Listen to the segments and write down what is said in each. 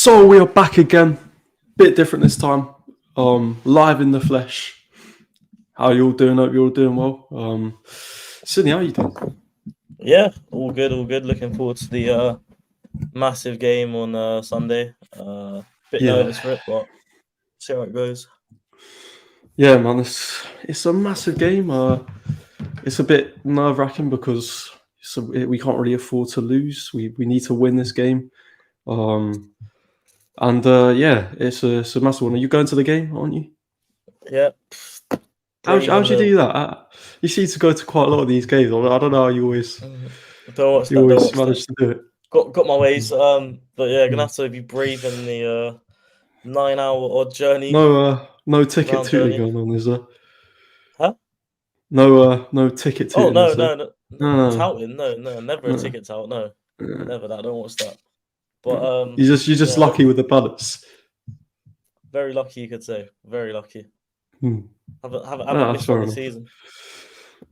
So we are back again, bit different this time. Live in the flesh. How you all doing? Hope you're all doing well. Sydney, how you doing? Yeah, all good, all good. Looking forward to the massive game on Sunday. Bit Yeah, nervous for it, but see how it goes. yeah, man. It's a massive game. It's a bit nerve wracking because we can't really afford to lose. We need to win this game. Yeah, it's a massive one. Are you going to the game? Aren't you? Yeah, How'd braving you the. do that? You seem to go to quite a lot of these games. I don't know how Don't watch you that. Don't always watch that. manage to do it. Got my ways. But yeah, gonna Hmm. have to be braving the 9 hour odd journey, No ticket round tooting journey. going on, is there? Huh? No ticket Oh tooting, no, is there? no, no, No, touting. No, never a no. ticket tout. No, No. never that. Don't watch that. But You're just yeah, lucky with the ballots. very lucky you could say. Very lucky. Hmm. Haven't No, that's missed one fair this enough. season.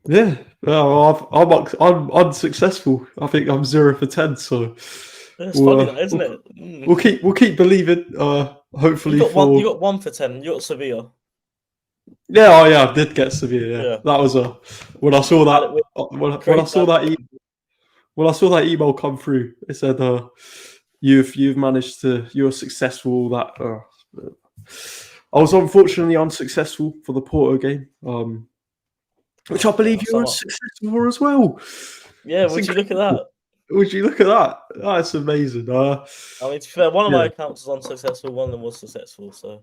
Yeah, well, I'm unsuccessful. I think I'm 0 for 10. So It's we'll funny uh, that, isn't we'll, it? we'll keep believing. You Hopefully got one. You for got 1 for 10. You got Sevilla. yeah, I did get Sevilla. Yeah, Yeah, that was when I saw had it that with when I great saw value. when I saw that email come through. It said you've managed to you're successful. I was unfortunately unsuccessful for the Porto game, which I Oh, yeah, believe you were successful for as well. yeah. It's Would you look at incredible. that? Would you look at that? That's amazing. I mean, to be fair, one of my Yeah. accounts was unsuccessful. One of them was successful. So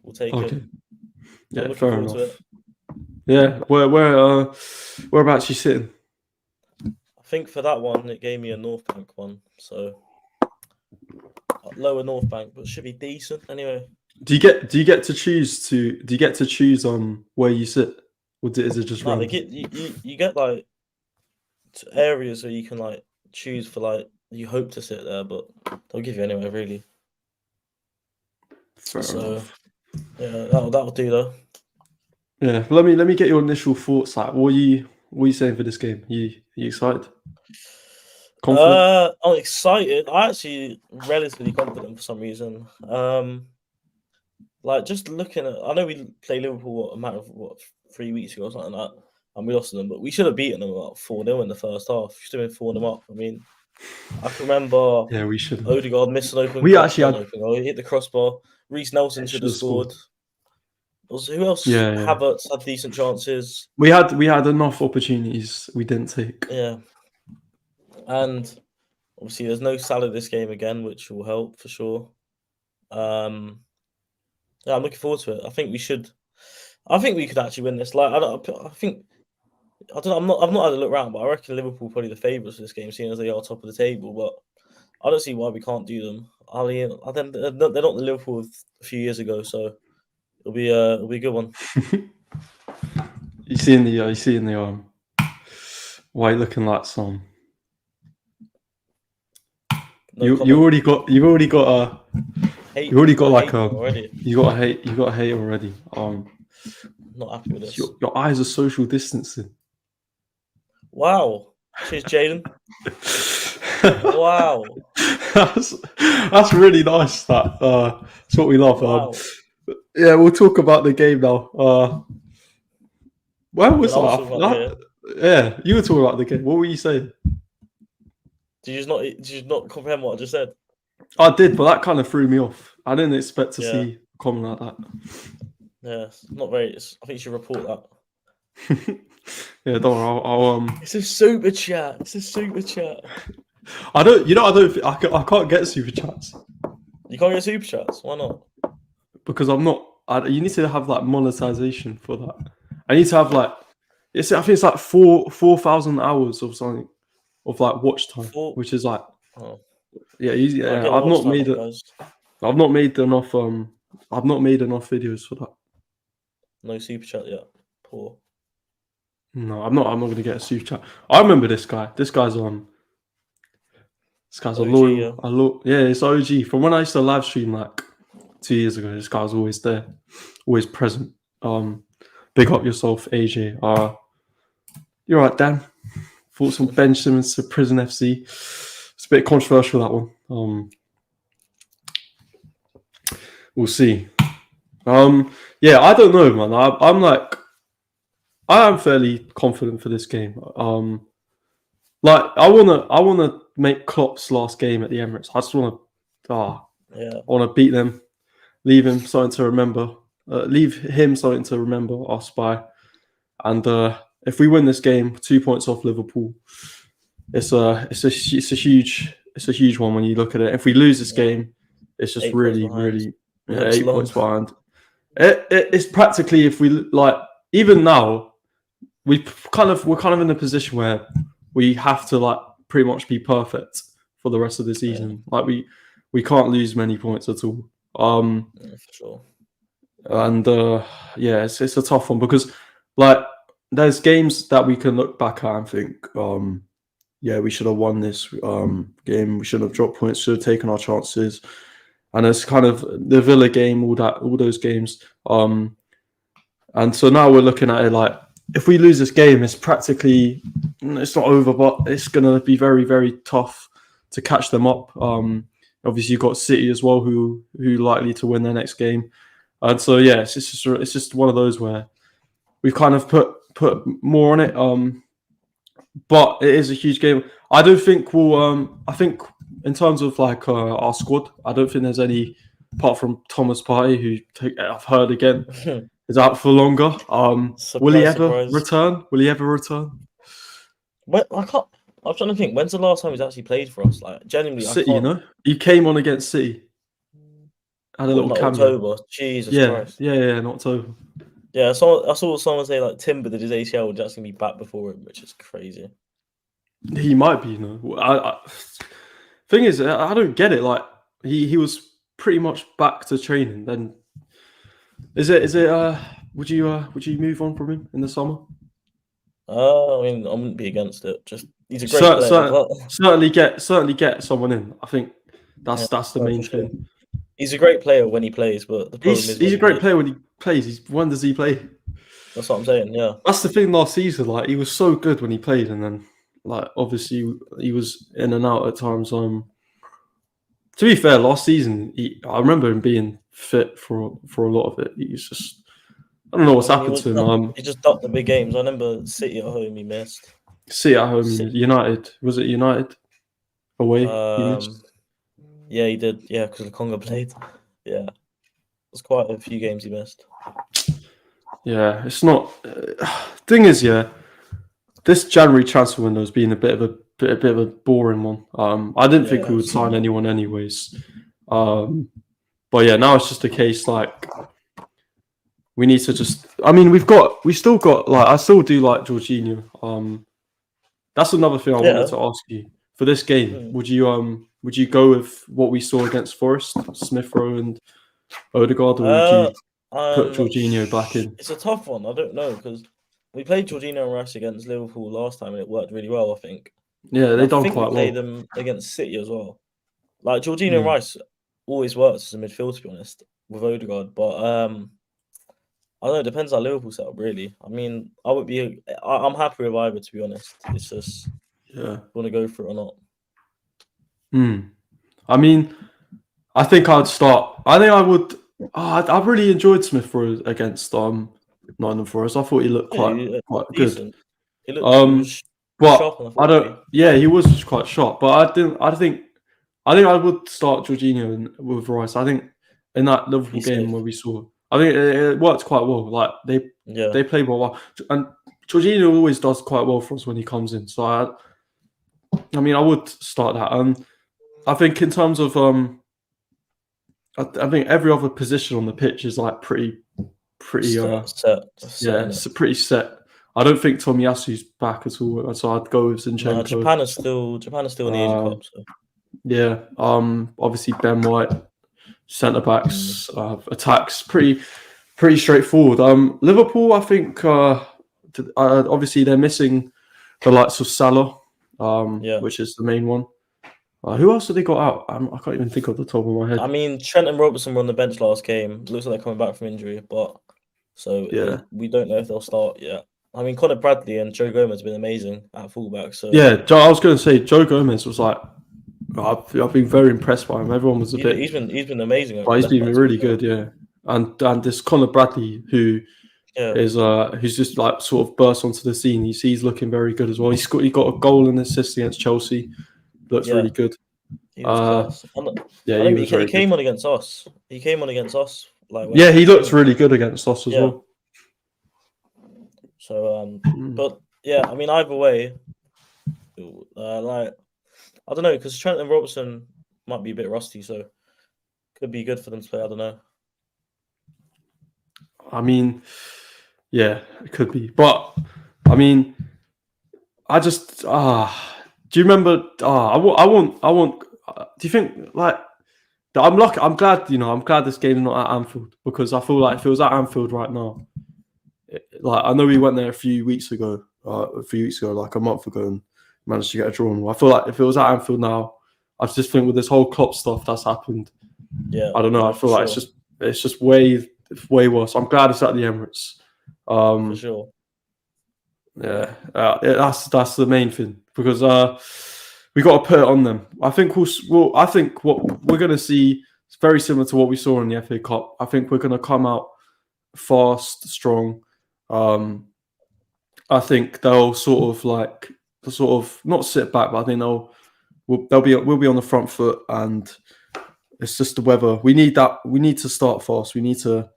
we'll take it. Okay. I'm Yeah. looking Fair forward to it. enough. Yeah. Whereabouts you sitting? I think for that one, it gave me a North Bank one. So lower North Bank, but should be decent anyway. Do you get to choose where you sit, or is it just No, they random? get you get like areas where you can like choose for like you hope to sit there, but they'll give you anyway, really. Fair So enough. yeah, that'll do though. Yeah. Let me get your initial thoughts. Like, what are you saying for this game? You excited? Confident? I'm excited. I'm actually relatively confident for some reason. Like just looking at, I know we played Liverpool a matter of 3 weeks ago or something like that, and we lost to them, but we should have beaten them about 4-0 in the first half. We should have been 4 them up. I mean, I can remember Yeah, we should have. Odegaard missed an open We goal, actually not an had. open goal. He hit the crossbar. Reece Nelson should Should have have scored. scored. Who else? Yeah, yeah. Havertz had decent chances. We had enough opportunities we didn't take. Yeah, and obviously there's no Salah this game again, which will help for sure. Um, yeah, I'm looking forward to it. I think we should. I think we could actually win this. Like, I think I don't know. I've not had a look around, but I reckon Liverpool probably the favourites for this game, seeing as they are top of the table. But I don't see why we can't do them. I mean, they're not the Liverpool of a few years ago, so it'll be a good one. You see in the white looking like some. No You comment. you've already got a Hate. you already got I like hate them already. you got a hate already. Not happy with this. Your eyes are social distancing. Wow. Cheers, Jaden. Wow. That's really nice. That's what we love. Wow. Yeah, we'll talk about the game now. Where was I was I? talking about here. Yeah, you were talking about the game. What were you saying? Did you not comprehend what I just said? I did, but that kind of threw me off. I didn't expect to Yeah. see a comment like that. Yeah. Not very. I think you should report that. Yeah, don't worry. I'll It's a super chat. It's a super chat. I don't. You know, I can't get super chats You can't get super chats. Why not? because I'm not. You need to have like monetization for that. I need to have like. I think it's like 4,000 hours of something of like watch time, which is like. Oh. Yeah, easy. Yeah, I've not made it. I've not made enough. I've not made enough videos for that. No super chat yet. Poor. No, I'm not. I'm not gonna get a super chat. I remember this guy. This guy's on. This guy's OG, a loyal. Yeah, it's OG. From when I used to live stream like 2 years ago, this guy was always there, always present. Big up yourself, AJ. You're right, Dan. Thoughts on Ben Simmons to Prison FC. It's a bit controversial, that one. we'll see. Yeah, I don't know, man. I am fairly confident for this game. Like I wanna make Klopp's last game at the Emirates. I just Yeah, I wanna beat them, leave him something to remember, leave him something to remember us by. And if we win this game, 2 points off Liverpool, it's a huge one when you look at it. If we lose this yeah. game, it's just 8 points really behind. really Looks 8 points long. behind. It's practically if we like even now we're kind of in a position where we have to like pretty much be perfect for the rest of the Yeah, season. Like we can't lose many points at all. yeah, for sure. And yeah, it's a tough one because like there's games that we can look back at and think, yeah, we should have won this game. We shouldn't have dropped points. Should have taken our chances. And it's kind of the Villa game, all those games. And so now we're looking at it like if we lose this game, it's practically it's not over, but it's gonna be very very tough to catch them up. Obviously you've got City as well, who likely to win their next game. And so yeah, it's just one of those where we've kind of put more on it. But it is a huge game. I don't think we'll. I think in terms of like our squad, I don't think there's any apart from Thomas Partey, I've heard again is out for longer. Will he Surprise, ever surprise. return? Will he ever return? When, I can't. I'm trying to think. When's the last time he's actually played for us? Like, genuinely, I City, you can't. know, he came on against City, had a What, in little like cameo. October? Jesus Yeah, Christ. yeah, yeah, in October. Yeah, I saw someone say like Timber did his ACL would actually be back before him, which is crazy. He might be, you know. Thing is, I don't get it. Like he was pretty much back to training. Then is it? Would you move on from him in the summer? I mean, I wouldn't be against it. Just he's a great player, but Certainly get someone in. I think yeah, that's the no, for main sure. thing. He's a great player when he plays, but the problem is He's when a he great plays. player when he plays. When does he play? That's what I'm saying. Yeah, That's the thing. Last season, like he was so good when he played, and then like obviously he was in and out at times. To be fair, last season I remember him being fit for a lot of it. He's just I don't know I what's mean, happened to him. he just ducked the big games. I remember City at home he missed. See at home, City, United was it United away? He um, missed. yeah, he did. Yeah, because the Congo played. Yeah, there's quite a few games he missed. Yeah, it's not. Thing is, yeah, this January transfer window has been a bit of a boring one. I didn't think we Yeah, would sign anyone anyways. But yeah, now it's just a case like we need to just. I mean, we still got like I still do like Jorginho. That's another thing I wanted yeah. to ask you for this game. Hmm. Would you go with what we saw against Forest, Smith Rowe and Odegaard, or would Uh, you put I'm not. Jorginho back in? It's a tough one. I don't know because we played Jorginho and Rice against Liverpool last time and it worked really well. I think, Yeah, and they I done think we quite played well. them against City as well. Like Jorginho and Mm. Rice always works as a midfield, to be honest, with Odegaard. But I don't know. It depends on Liverpool setup, really. I mean, I'm happy with either, to be honest. It's just Yeah. want to go for it or not. I mean, I think I'd start. I think I would. I really enjoyed Smith Rowe against Nottingham Forest. I thought he looked Yeah, quite good. decent. He Um, was but sharp on the I don't. fullback. Yeah, he was quite sharp. But I didn't. I think I would start Jorginho with Rice. I think in that Be Liverpool game safe. where we saw, I think it worked quite well. Like Yeah. they played well, and Jorginho always does quite well for us when he comes in. So I mean, I would start that. I think in terms of I think every other position on the pitch is like pretty Set yeah, in it. it's pretty set. I don't think Tomiyasu's back at all, so I'd go with No, Zinchenko. Japan is still in the Asia Um, Cup. So yeah, obviously Ben White, centre backs, attacks, pretty straightforward. Liverpool, I think, obviously they're missing the likes of Salah, yeah. which is the main one. Who else have they got out? I can't even think off the top of my I head. mean, Trent and Robertson were on the bench last game. Looks like they're coming back from injury, but Yeah, we don't know if they'll start yet. I mean, Conor Bradley and Joe Gomez have been amazing at fullback. So yeah. I was going to say Joe Gomez was like I've been very impressed by him. Everyone was a bit, He's been amazing at but he's left been back. To really be fair. good, yeah. And this Conor Bradley, who Yeah, is who's just like sort of burst onto the scene. He's looking very good as well. He got a goal and assist against Chelsea. Looks yeah, really good. he was class. And Yeah, I he remember was he very good. came on against us. He came on against us, like when Yeah, he I looks think, really good against us as yeah. well. So but yeah, I mean either way, like I don't know because Trent and Robertson might be a bit rusty, so could be good for them to play. I don't know. I mean, yeah, it could be, but I mean, I just do you remember? I want. Do you think like? I'm lucky. I'm glad. I'm glad this game's not at Anfield because I feel like if it was at Anfield right now, like I know we went there a few weeks ago, like a month ago, and managed to get a draw. I feel like if it was at Anfield now, I just think with this whole Klopp stuff that's happened, Yeah, I don't know. I no, for feel like sure, it's just way worse. I'm glad it's at the Emirates. for sure. Yeah, that's the main thing because we got to put it on them. I think I think what we're going to see is very similar to what we saw in the FA Cup. I think we're going to come out fast, strong. I think they'll sort of not sit back, but I think we'll be on the front foot, and it's just the weather. We need that. We need to start fast. We need to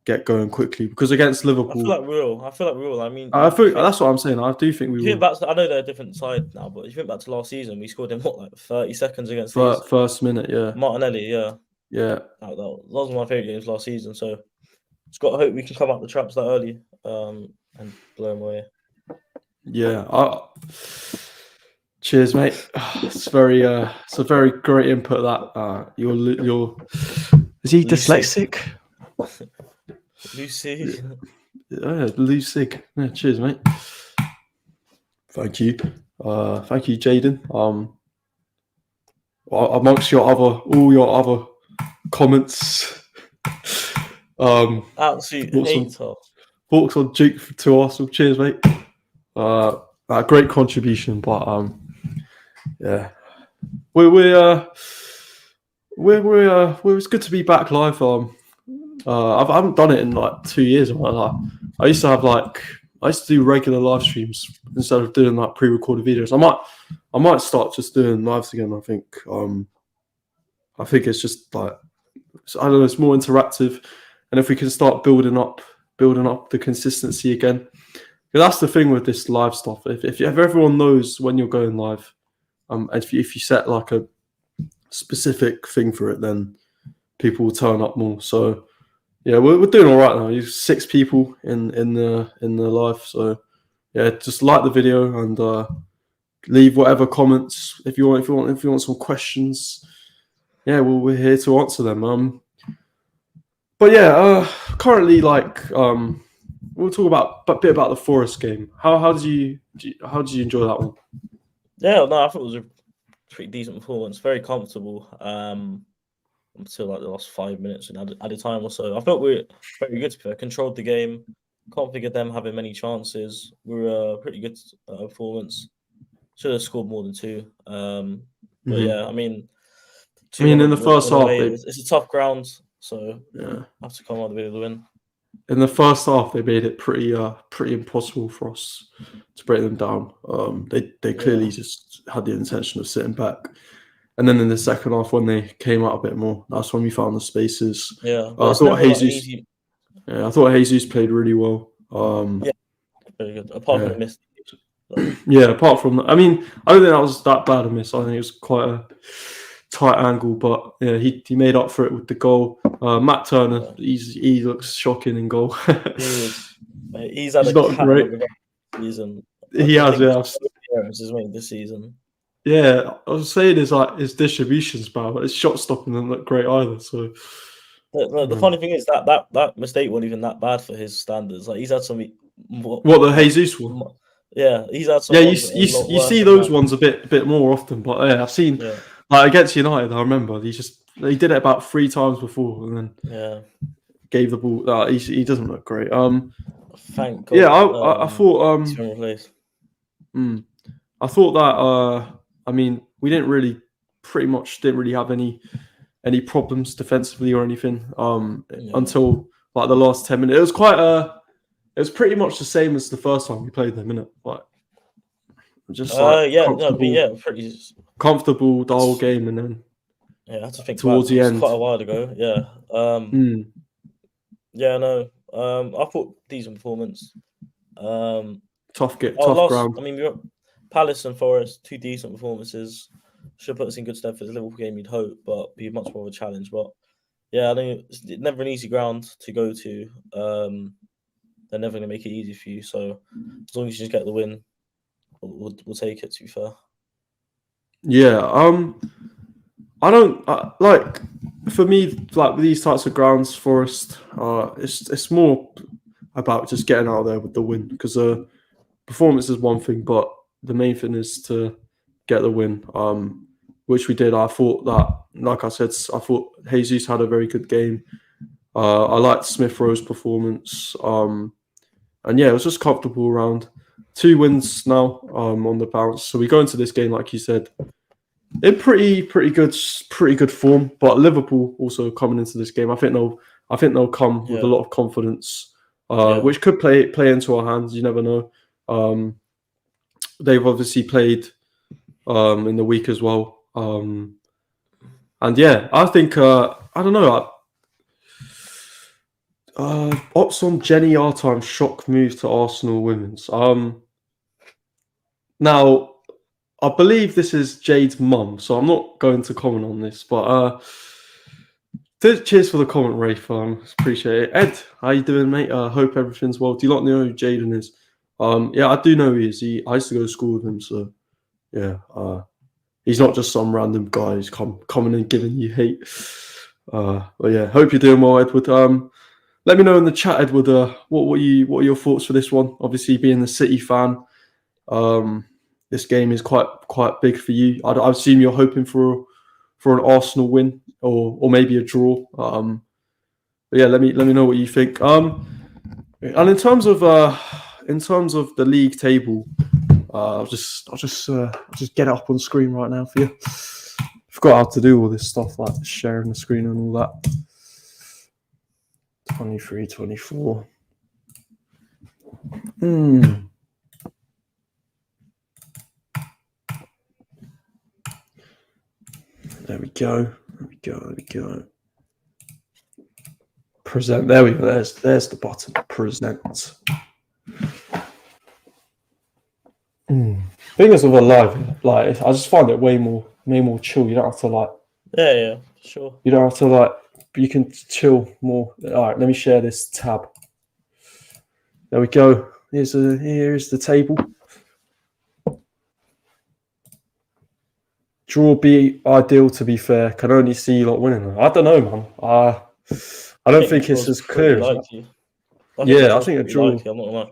get going quickly because against I feel Liverpool, like we will. I feel like we will. I mean, I you think think that's what I'm saying. I do think we you think will. back to, I know they're a different side now, but you think back to last season, we scored in what like 30 seconds against these First minute, yeah, Martinelli. Yeah, yeah, that was my favorite games last season. So just got to hope we can come out the traps that early, and blow them away. yeah. Cheers, mate. It's a very great input. That you're. Is he Lucid, dyslexic? Lucy. Yeah, Lucid. Yeah, cheers, mate. Thank you. Thank you, Jaden. Amongst all your other comments, Absolute brought some hater. brought some Duke to Arsenal. Cheers, mate. A great contribution, but yeah, we're it's good to be back live. I haven't done it in like 2 years. I used to do regular live streams instead of doing like pre-recorded videos. I might start just doing lives again. I think it's just like I don't know. It's more interactive, and if we can start building up the consistency again, because that's the thing with this live stuff. If everyone knows when you're going live, if you set like a specific thing for it, then people will turn up more. So yeah, we're doing all right now. You 6 people in the live. So yeah, just like the video and leave whatever comments if you want some questions. Yeah, we're here to answer them. But yeah, currently we'll talk about a bit about the Forest game. How did you enjoy that one? Yeah, no, I thought it was a pretty decent performance. Very comfortable. Until like the last 5 minutes and at a time or so. I felt we were very good. To controlled the game. Can't figure them having many chances. We were a pretty good performance. Should have scored more than 2. But yeah, I mean, 2-1 in the first half, away. It's a tough ground, so yeah. have to come out with the win. In the first half, they made it pretty impossible for us to break them down. They clearly just had the intention of sitting back, and then in the second half, when they came out a bit more, that's when we found the spaces. Yeah, I it's thought never like an Jesus. easy. Yeah, I thought Jesus played really well. Yeah, very good. Apart from the miss. Yeah, apart from that, I mean, I don't think that was that bad a miss. I think it was quite a tight angle, but yeah, he made up for it with the goal. Matt Turner, he looks shocking in goal. He's had He's a not great. season. He has, yeah. He's made this season. Yeah, I was saying his distribution's bad, but his shot stopping doesn't look great either. So the funny thing is that mistake wasn't even that bad for his standards. Like he's had some. What the Jesus one? Yeah, he's had some. Yeah, you see those ones a bit more often, but yeah, I've seen like against United. I remember he did it about 3 times before, and then gave the ball. He doesn't look great. Thank God. Yeah, I thought he's been replaced. I thought that I mean we didn't really pretty much didn't really have any problems defensively or anything until like the last 10 minutes. It was pretty much the same as the first time we played them, innit? Like just like comfortable the whole game, and then I had to think towards back. the It was end, quite a while ago. Yeah, no. I thought decent performance. tough Last, ground. I mean, we got Palace and Forest, 2 decent performances. Should put us in good stead for the Liverpool game, you'd hope, but be much more of a challenge. But yeah, I know it's never an easy ground to go to. They're never going to make it easy for you. So as long as you just get the win, we'll take it. To be fair. Yeah. I don't like. For me, like with these types of grounds, Forest, it's more about just getting out there with the win, because performance is one thing, but the main thing is to get the win. Which we did. I thought that, like I said, I thought Jesus had a very good game. I liked Smith Rowe's performance. And yeah, it was just comfortable around. 2 wins now on the bounce. So we go into this game, like you said, in pretty good form. But Liverpool also coming into this game, I think they'll come with a lot of confidence, which could play into our hands. You never know. They've obviously played in the week as well. And yeah, I think I don't know. Ops on Jenny Artime shock move to Arsenal women's. Now, I believe this is Jade's mum, so I'm not going to comment on this. But cheers for the comment, Rafe. Appreciate it. Ed, how you doing, mate? I hope everything's well. Do you not know who Jaden is? Yeah, I do know who he is. I used to go to school with him, so yeah. He's not just some random guy who's coming and giving you hate. But yeah, hope you're doing well, Edward. Let me know in the chat, Edward. What are your thoughts for this one? Obviously, being a City fan, this game is quite big for you. I assume you're hoping for an Arsenal win or maybe a draw. But yeah, let me know what you think. And in terms of the league table, I'll just get it up on screen right now for you. Forgot how to do all this stuff, like sharing the screen and all that. 23, 24. There we go. Present. There we go. There's the button. Present. Things with a live, like I just find it way more chill. You don't have to like. Yeah, sure. You don't have to like. You can chill more. All right, let me share this tab. There we go. Here's the table. Draw be ideal, to be fair. Can only see you lot winning. I don't know, man. I don't think it's as clear as that. I think a draw. I'm not gonna lie.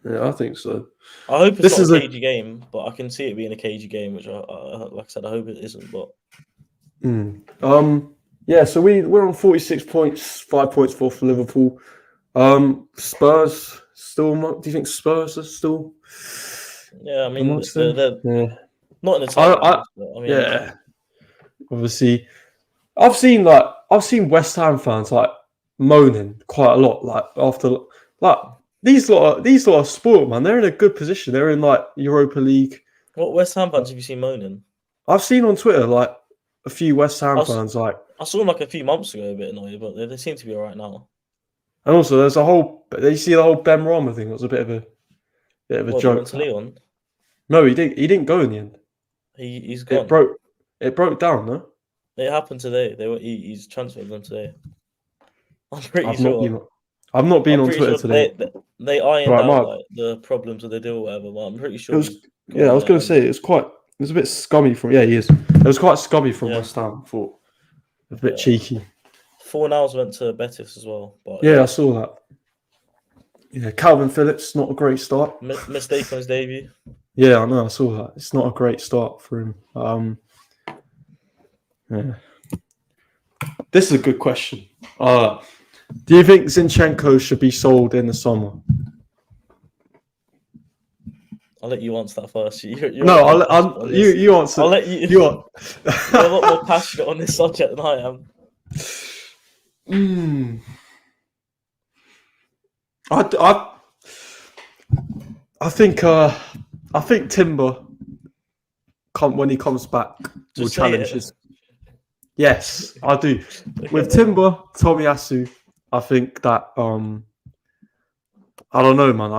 Yeah, I think so. I hope it's not a cagey game, but I can see it being a cagey game, which like I said, I hope it isn't. But yeah, so we're on 46 points, 5 points for Liverpool. Spurs still. Do you think Spurs are still? Yeah, I mean they're not in the title. Yeah, obviously, I've seen West Ham fans like moaning quite a lot, like after like these lot are spoiled, man. They're in a good position. They're in like Europa League. What West Ham fans have you seen moaning? I've seen on Twitter like a few West Ham fans like. I saw them like a few months ago, a bit annoyed, but they seem to be alright now. And also, there's a whole. You see the whole Ben Rama thing. It was a bit of a joke. To Leon? No, he didn't go in the end. He's gone. It broke down, no? It happened today. He's transferred them today. I'm pretty sure. I've not been on Twitter today. They ironed out like the problems with the deal or whatever. But I'm pretty sure. I was going to say it was a bit scummy from. Yeah, he is. It was quite scummy from West Ham. I thought a bit cheeky. Fornals went to Betis as well. But I saw that. Yeah, Calvin Phillips, not a great start. Mistake on his debut. Yeah, I know. I saw that. It's not a great start for him. Yeah. This is a good question. Do you think Zinchenko should be sold in the summer? I'll let you answer that first. You're No, a lot more passionate on this. you answer. I'll let you. You are. You're a lot more passionate on this subject than I am. I think Timber, when he comes back, will Just say challenge it. his. Yes, I do. Okay, With then. Timber, Tomiyasu, I think that I don't know, man.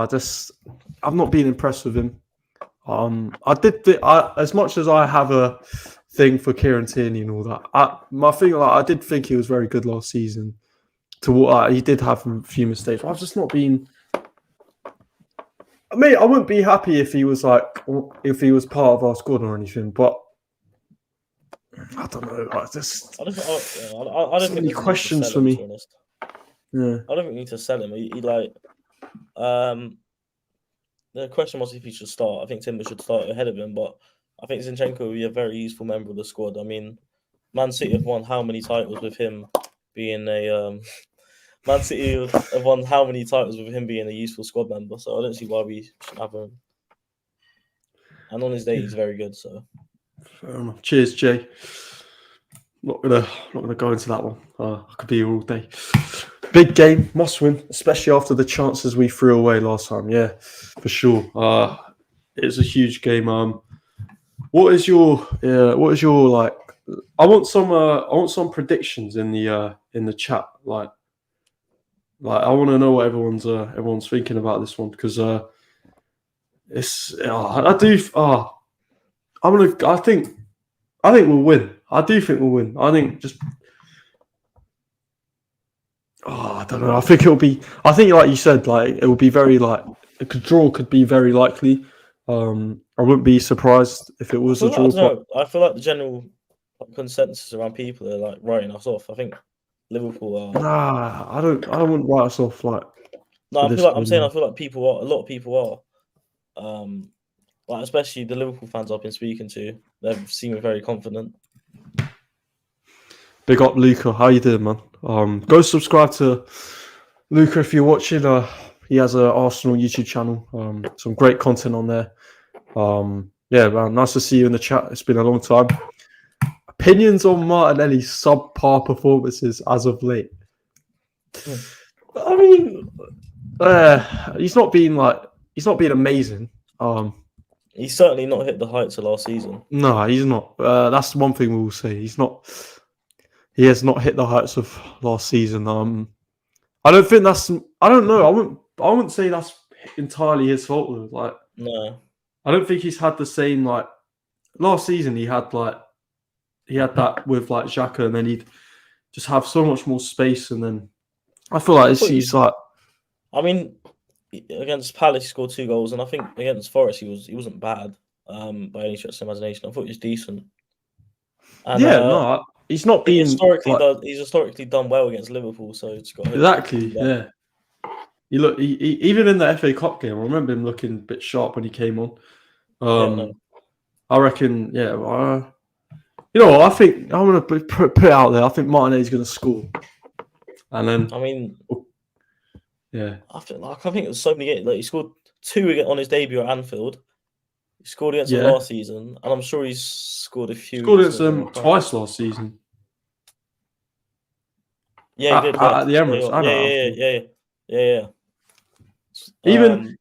I've not been impressed with him. As much as I have a thing for Kieran Tierney and all that, I did think he was very good last season. He did have a few mistakes. I've just not been. I mean, I wouldn't be happy if he was part of our squad or anything, but I don't know. I don't think. I don't So think many we questions need to for sell him, me. to be honest. Yeah. I don't think we need to sell him. The question was if he should start. I think Timber should start ahead of him, but I think Zinchenko will be a very useful member of the squad. I mean, Man City have won how many titles with him being a Man City have won how many titles with him being a useful squad member? So I don't see why we should have him. And on his day, he's very good. So Fair enough. Cheers, Jay. Not gonna go into that one. I could be here all day. Big game, must win, especially after the chances we threw away last time. Yeah, for sure. It's a huge game. What is your like? I want some predictions in the chat. Like I want to know what everyone's thinking about this one because it's I do. I think we'll win. I do think we'll win. I think just. I don't know. I think it'll be. I think, like you said, like it will be very like a draw could be very likely. I wouldn't be surprised if it was a draw. I don't know. I feel like the general consensus around people are like writing us off. I think Liverpool are. Nah, I don't. I wouldn't write us off like. No, I feel like a lot of people are. Like especially the Liverpool fans I've been speaking to, they're seeming very confident. Big up, Luca. How you doing, man? Go subscribe to Luca if you're watching. He has an Arsenal YouTube channel. Some great content on there. Yeah, man. Nice to see you in the chat. It's been a long time. Opinions on Martinelli's subpar performances as of late. I mean, he's not been amazing. He's certainly not hit the heights of last season. No, he's not. That's one thing we will say. He's not. He has not hit the heights of last season. I don't think that's. I don't know. I wouldn't say that's entirely his fault. Though. Like, No, I don't think he's had the same like last season. He had that with like Xhaka, and then he'd just have so much more space. And then I feel like he's like. I mean, against Palace, he scored 2 goals, and I think against Forest, he wasn't bad by any stretch of the imagination. I thought he was decent. And, no, he's not been he's historically done well against Liverpool, so it's got exactly. Yeah, he even in the FA Cup game. I remember him looking a bit sharp when he came on. I reckon. Yeah, you know what? I think I'm gonna put it out there. I think Martinelli's gonna score, and then I mean, yeah, I think it was so many games. Like he scored 2 on his debut at Anfield. He scored against them last season, and I'm sure he's scored a few. Scored against them twice last season. Yeah, he did. At the Emirates. Yeah.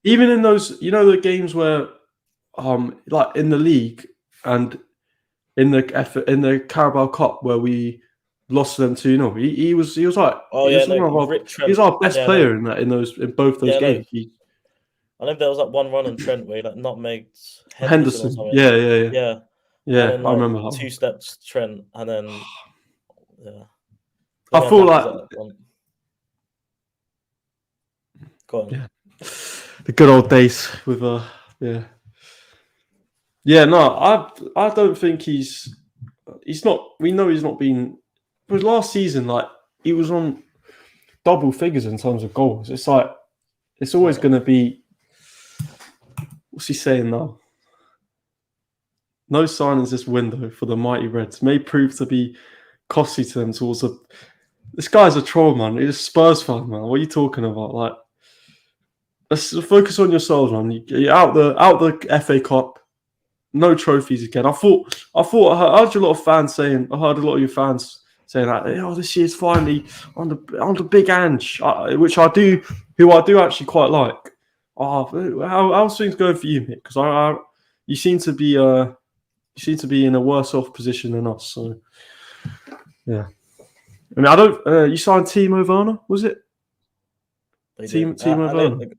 Even in those, the games where, like in the league and in the Carabao Cup where we lost them 2-0, he was like, he was our best player in both those games. I know there was that one run on Trent where he like nutmegged Henderson. Yeah. Then, I remember that. 2 steps Trent, and then I feel like go on. Yeah. The good old days with no, I don't think he's not. We know he's not been. But last season, like he was on double figures in terms of goals. It's like it's always going to be. What's he saying now? No signings this window for the mighty Reds may prove to be costly to them towards the. This guy's a troll, man. He's a Spurs fan, man. What are you talking about? Like, let's focus on yourselves, man. You're out the FA Cup. No trophies again. I heard a lot of fans saying. I heard a lot of your fans saying that. Oh, this year's finally on the big Ange, which I do. Who I do actually quite like. How's things going for you, mate? Because you seem to be in a worse off position than us. So yeah. I mean, I don't. You signed Timo Werner, was it? Timo Werner.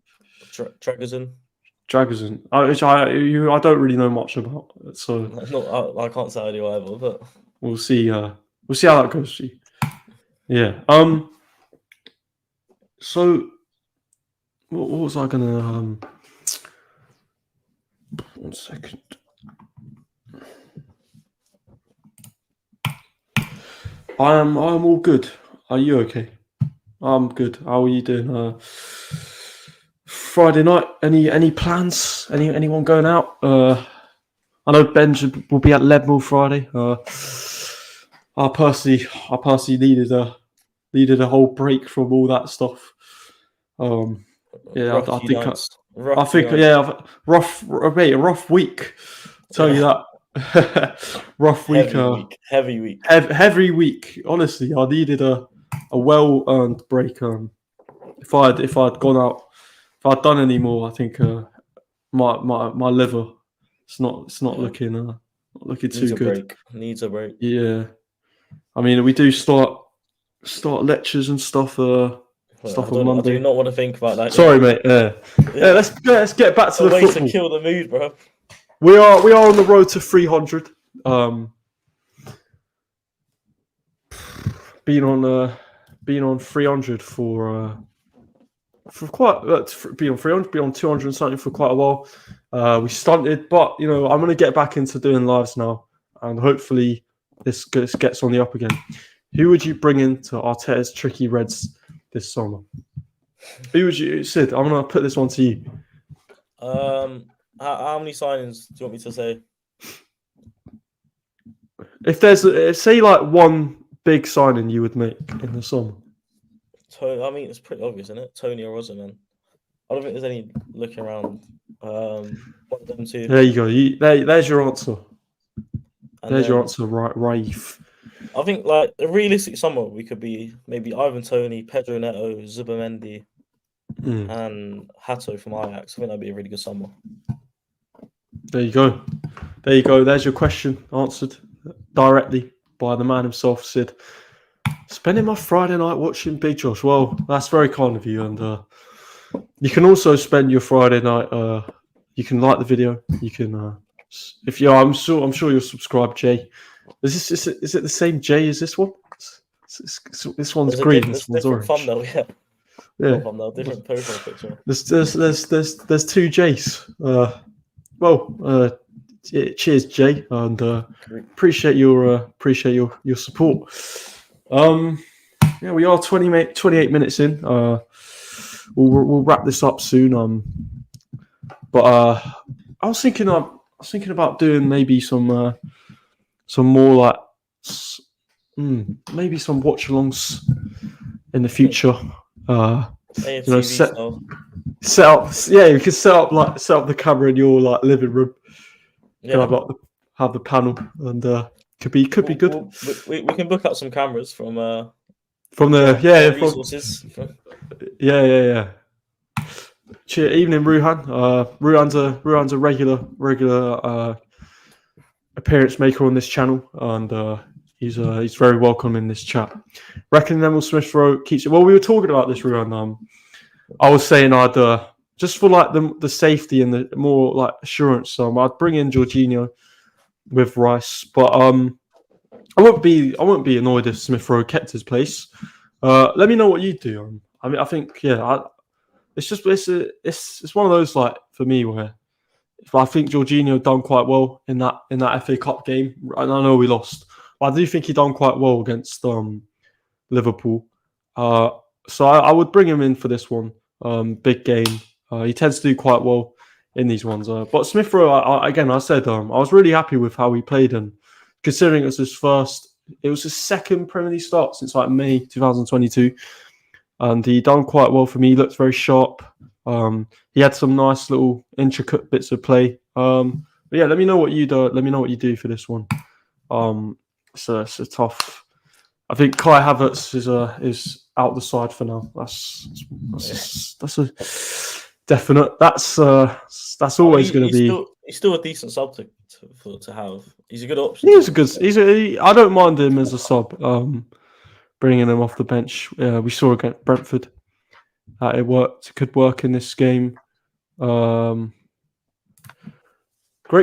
Dragozen, which I don't really know much about, so I can't say I do either, but we'll see. We'll see how that goes. Yeah. So, what was I gonna? 1 second. I am all good. Are you okay? I'm good. How are you doing? Friday night. Any plans? Anyone going out? I know Ben will be at Leadmill Friday. I personally needed a whole break from all that stuff. Yeah, I think yeah, a rough week. Tell you that. Rough week. Heavy week. Heavy week. Honestly, I needed a well-earned break. If I'd gone out, if I'd done any more, I think my liver, it's not looking too good. Needs a break. Yeah, I mean we do start lectures and stuff. Stuff on Monday. I do not want to think about that. Sorry, mate. Yeah. Let's get back to the way football. To kill the mood, bro. We are on the road to 300. Been on 300 for quite been on 300, been on 200 and something for quite a while. We stunted, but I'm going to get back into doing lives now, and hopefully this gets on the up again. Who would you bring into Arteta's tricky Reds this summer? Who would you, Sid? I'm going to put this one to you. How many signings do you want me to say? If there's say like one big signing you would make in the summer. I mean, it's pretty obvious, isn't it? Tony or Osimhen. I don't think there's any looking around. One of them two. There you go. There's your answer. Your answer, right, Raif. I think like a realistic summer we could be maybe Ivan Toney, Pedro Neto, Zubamendi, and Hato from Ajax. I think that'd be a really good summer. There you go. There's your question answered directly by the man himself, Sid. Spending my Friday night watching Big Josh. Well, that's very kind of you, and you can also spend your Friday night. You can like the video. You can, if you, I'm sure you'll subscribe, Jay. Is it the same J as this one? This one's green. This one's orange. Thumbnail, yeah. Thumbnail, different profile picture. There's two J's. Cheers, Jay, and appreciate your support. Yeah, we are 28 minutes in. We'll wrap this up soon. But I was thinking about doing maybe some more like maybe some watch-alongs in the future. Set up. Yeah, you can set up the camera in your like living room. Yeah, have the panel, and could be good. We can book out some cameras from the resources. Yeah. Evening, Ruhan. Ruhan's a regular appearance maker on this channel, and he's very welcome in this chat. Reckon Emil Smith Rowe keeps it. Well, we were talking about this, Ruhan. I was saying I'd just for like the safety and the more like assurance, I'd bring in Jorginho with Rice, but I won't be annoyed if Smith Rowe kept his place. Let me know what you do. I mean, I think it's one of those like for me where I think Jorginho done quite well in that FA Cup game, and I know we lost, but I do think he done quite well against Liverpool. So I would bring him in for this one. Big game. He tends to do quite well in these ones. But Smith Rowe, I said I was really happy with how he played, and considering it was his second Premier League start since like May 2022, and he done quite well for me. He looked very sharp. He had some nice little intricate bits of play. But yeah, let me know what you do. Let me know what you do for this one. It's a tough. I think Kai Havertz is out the side for now. That's a definite. That's always going to be. He's still a decent sub to have. He's a good option. He's a good. I don't mind him as a sub. Bringing him off the bench. We saw against Brentford that it worked. It could work in this game. Great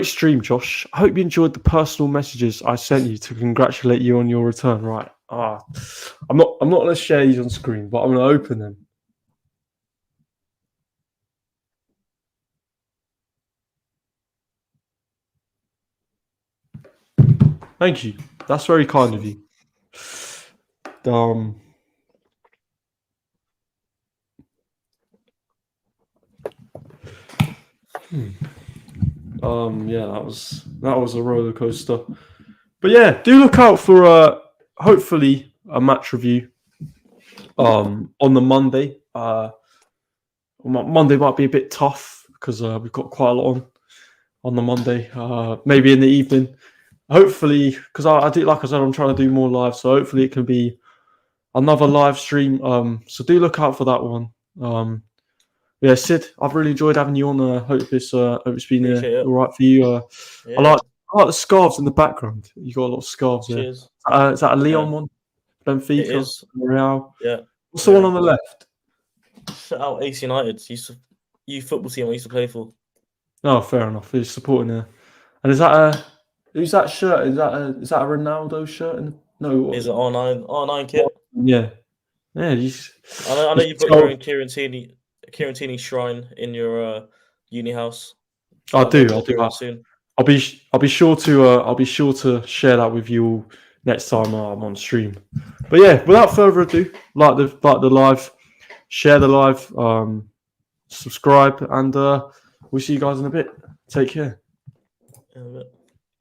stream, Josh. I hope you enjoyed the personal messages I sent you to congratulate you on your return. Right. I'm not going to share these on screen, but I'm going to open them. Thank you. That's very kind of you. Yeah, that was a roller coaster. But yeah, do look out for hopefully a match review on the Monday. Monday might be a bit tough because we've got quite a lot on the Monday. Maybe in the evening. Hopefully, because I do, like I said, I'm trying to do more live, so hopefully it can be another live stream. So do look out for that one. Yeah, Sid, I've really enjoyed having you on. Hope it's been all right for you. I like the scarves in the background. You got a lot of scarves there. Cheers. Is that a Leon one? Benfica, it is. Real. Yeah. What's the one on the left? Shout out AC United. Youth football team I used to play for. Oh, fair enough. He's supporting her. And is that who's that shirt? Is that a Ronaldo shirt? No. Is it R9 kit? Yeah. Yeah. I know you've got your own Kieran shrine in your uni house. I do. Soon. I'll be sure to share that with you all next time I'm on stream. But yeah, without further ado, like the live, share the live, subscribe, and we'll see you guys in a bit. Take care. In a bit.